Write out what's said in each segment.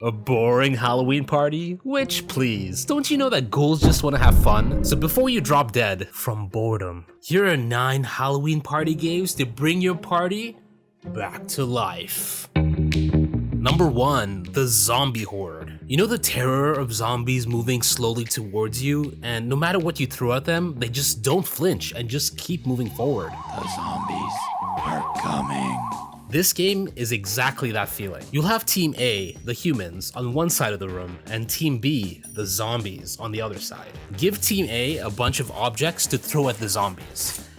A boring Halloween party? Which, please, don't you know that ghouls just want to have fun? So before you drop dead from boredom, here are 9 Halloween party games to bring your party back to life. Number 1, the Zombie Horde. You know the terror of zombies moving slowly towards you, and no matter what you throw at them, they just don't flinch and just keep moving forward. The zombies are coming. This game is exactly that feeling. You'll have Team A, the humans, on one side of the room, and Team B, the zombies, on the other side. Give Team A a bunch of objects to throw at the zombies.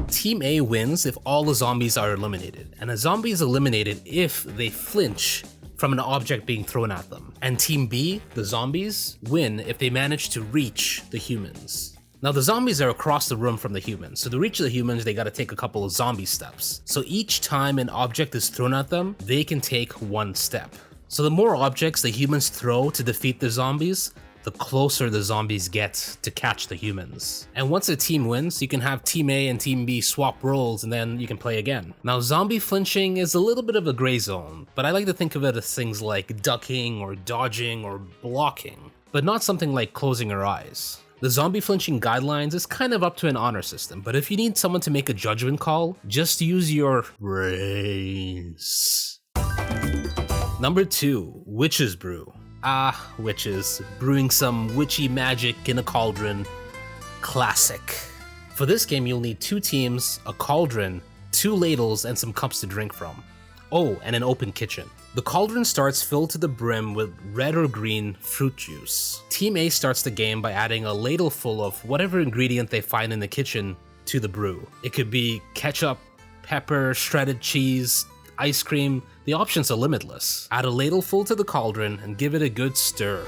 Team A wins if all the zombies are eliminated, and a zombie is eliminated if they flinch from an object being thrown at them. And Team B, the zombies, win if they manage to reach the humans. Now the zombies are across the room from the humans, so to reach the humans they gotta take a couple of zombie steps. So each time an object is thrown at them, they can take 1 step. So the more objects the humans throw to defeat the zombies, the closer the zombies get to catch the humans. And once a team wins, you can have Team A and Team B swap roles and then you can play again. Now zombie flinching is a little bit of a gray zone, but I like to think of it as things like ducking or dodging or blocking, but not something like closing your eyes. The zombie flinching guidelines is kind of up to an honor system, but if you need someone to make a judgment call, just use your brains. Number 2, Witch's Brew. Witches, brewing some witchy magic in a cauldron. Classic. For this game, you'll need 2 teams, a cauldron, 2 ladles, and some cups to drink from. Oh, and an open kitchen. The cauldron starts filled to the brim with red or green fruit juice. Team A starts the game by adding a ladle full of whatever ingredient they find in the kitchen to the brew. It could be ketchup, pepper, shredded cheese, ice cream. The options are limitless. Add a ladle full to the cauldron and give it a good stir.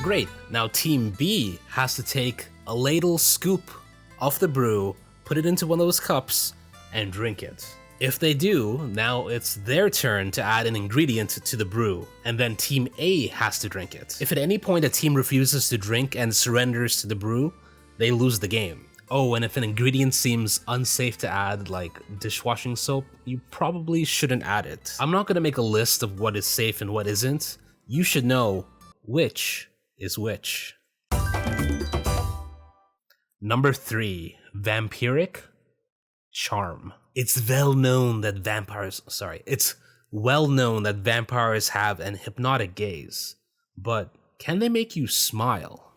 Great, now Team B has to take a ladle scoop of the brew, put it into one of those cups, and drink it. If they do, now it's their turn to add an ingredient to the brew, and then Team A has to drink it. If at any point a team refuses to drink and surrenders to the brew, they lose the game. Oh, and if an ingredient seems unsafe to add, like dishwashing soap, you probably shouldn't add it. I'm not gonna make a list of what is safe and what isn't. You should know which is which. Number 3, Vampiric Charm. It's well known that vampires have an hypnotic gaze, but can they make you smile?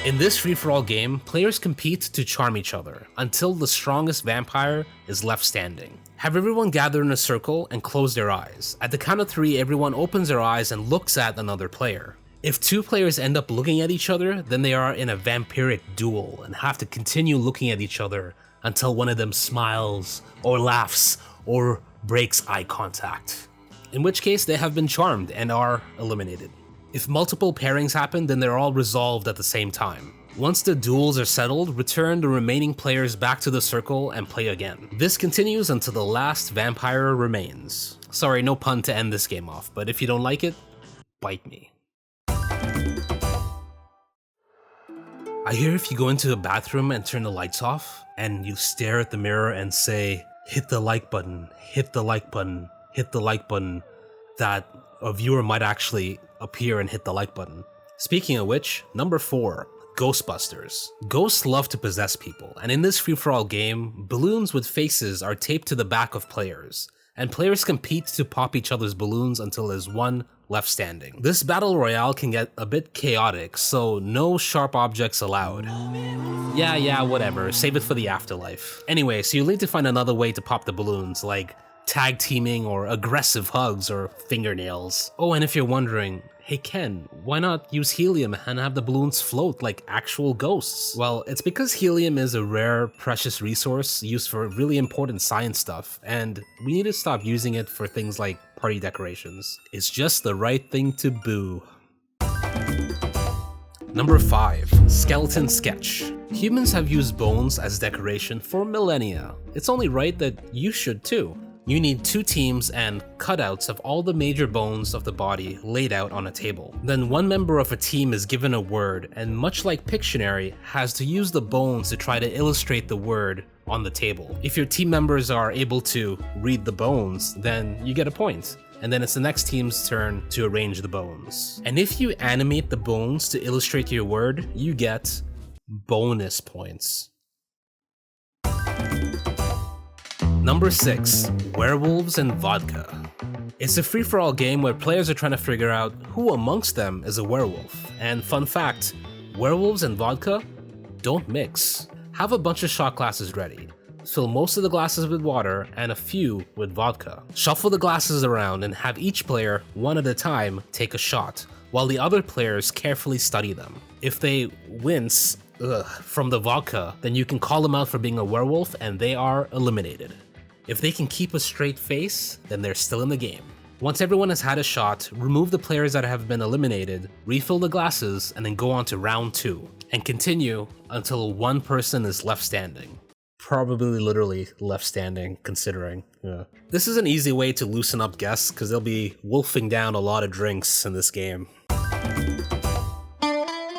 In this free-for-all game, players compete to charm each other until the strongest vampire is left standing. Have everyone gather in a circle and close their eyes. At the count of 3, everyone opens their eyes and looks at another player. If 2 players end up looking at each other, then they are in a vampiric duel and have to continue looking at each other until one of them smiles or laughs or breaks eye contact. In which case they have been charmed and are eliminated. If multiple pairings happen, then they're all resolved at the same time. Once the duels are settled, return the remaining players back to the circle and play again. This continues until the last vampire remains. Sorry, no pun to end this game off, but if you don't like it, bite me. I hear if you go into a bathroom and turn the lights off, and you stare at the mirror and say, hit the like button, hit the like button, hit the like button, that a viewer might actually appear and hit the like button. Speaking of which, number 4, Ghostbusters. Ghosts love to possess people, and in this free-for-all game, balloons with faces are taped to the back of players, and players compete to pop each other's balloons until there's 1 left standing. This battle royale can get a bit chaotic, so no sharp objects allowed. Yeah, whatever, save it for the afterlife. Anyway, so you'll need to find another way to pop the balloons, like tag teaming or aggressive hugs or fingernails. Oh, and if you're wondering, hey Ken, why not use helium and have the balloons float like actual ghosts? Well, it's because helium is a rare, precious resource used for really important science stuff, and we need to stop using it for things like party decorations. It's just the right thing to boo. Number 5, Skeleton Sketch. Humans have used bones as decoration for millennia. It's only right that you should too. You need 2 teams and cutouts of all the major bones of the body laid out on a table. Then one member of a team is given a word, and much like Pictionary, has to use the bones to try to illustrate the word on the table. If your team members are able to read the bones, then you get a point. and then it's the next team's turn to arrange the bones. And if you animate the bones to illustrate your word, you get bonus points. Number 6, Werewolves and Vodka. It's a free-for-all game where players are trying to figure out who amongst them is a werewolf. And fun fact, werewolves and vodka don't mix. Have a bunch of shot glasses ready. Fill most of the glasses with water and a few with vodka. Shuffle the glasses around and have each player, one at a time, take a shot, while the other players carefully study them. If they wince from the vodka, then you can call them out for being a werewolf and they are eliminated. If they can keep a straight face, then they're still in the game. Once everyone has had a shot, remove the players that have been eliminated, refill the glasses, and then go on to round 2, and continue until one person is left standing. Probably literally left standing, considering. Yeah. This is an easy way to loosen up guests, because they'll be wolfing down a lot of drinks in this game.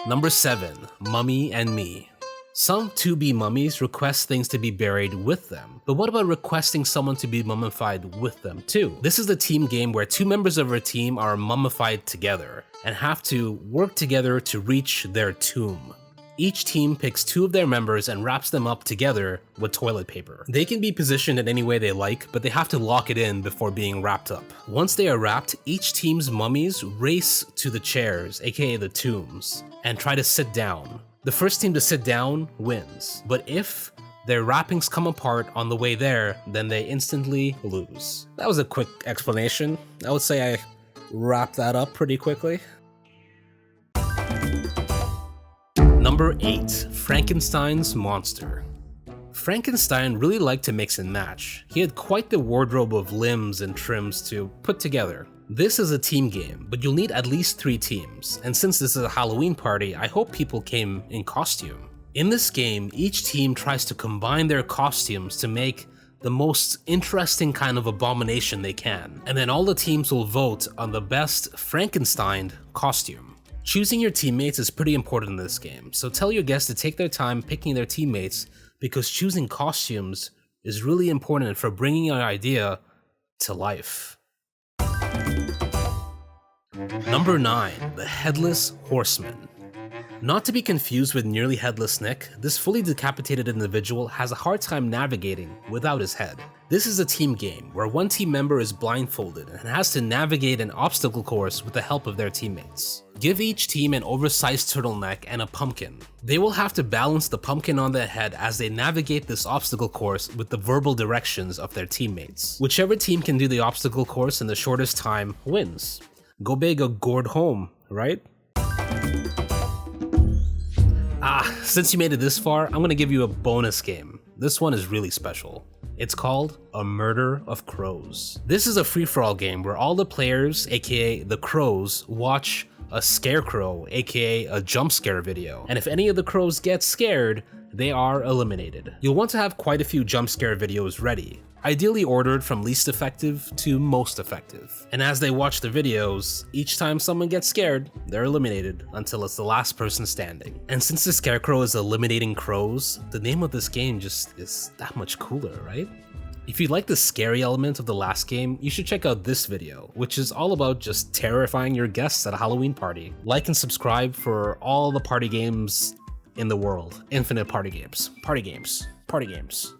Number 7, Mummy and Me. Some 2B mummies request things to be buried with them, but what about requesting someone to be mummified with them too? This is a team game where 2 members of a team are mummified together and have to work together to reach their tomb. Each team picks 2 of their members and wraps them up together with toilet paper. They can be positioned in any way they like, but they have to lock it in before being wrapped up. Once they are wrapped, each team's mummies race to the chairs, aka the tombs, and try to sit down. The first team to sit down wins, but if their wrappings come apart on the way there, then they instantly lose. That was a quick explanation. I would say I wrapped that up pretty quickly. Number 8, Frankenstein's Monster. Frankenstein really liked to mix and match. He had quite the wardrobe of limbs and trims to put together. This is a team game, but you'll need at least 3 teams, and since this is a Halloween party, I hope people came in costume. In this game, each team tries to combine their costumes to make the most interesting kind of abomination they can, and then all the teams will vote on the best Frankenstein costume. Choosing your teammates is pretty important in this game, so tell your guests to take their time picking their teammates because choosing costumes is really important for bringing your idea to life. Number 9, the Headless Horseman. Not to be confused with Nearly Headless Nick, this fully decapitated individual has a hard time navigating without his head. This is a team game where one team member is blindfolded and has to navigate an obstacle course with the help of their teammates. Give each team an oversized turtleneck and a pumpkin. They will have to balance the pumpkin on their head as they navigate this obstacle course with the verbal directions of their teammates. Whichever team can do the obstacle course in the shortest time wins. Go big or gourd home, right? Since you made it this far, I'm gonna give you a bonus game. This one is really special. It's called A Murder of Crows. This is a free-for-all game where all the players, aka the crows, watch a scarecrow, aka a jump scare video. And if any of the crows get scared, they are eliminated. You'll want to have quite a few jump scare videos ready, ideally ordered from least effective to most effective. And as they watch the videos, each time someone gets scared, they're eliminated until it's the last person standing. And since the scarecrow is eliminating crows, the name of this game just is that much cooler, right? If you like the scary element of the last game, you should check out this video, which is all about just terrifying your guests at a Halloween party. Like and subscribe for all the party games in the world. Infinite party games. Party games. Party games.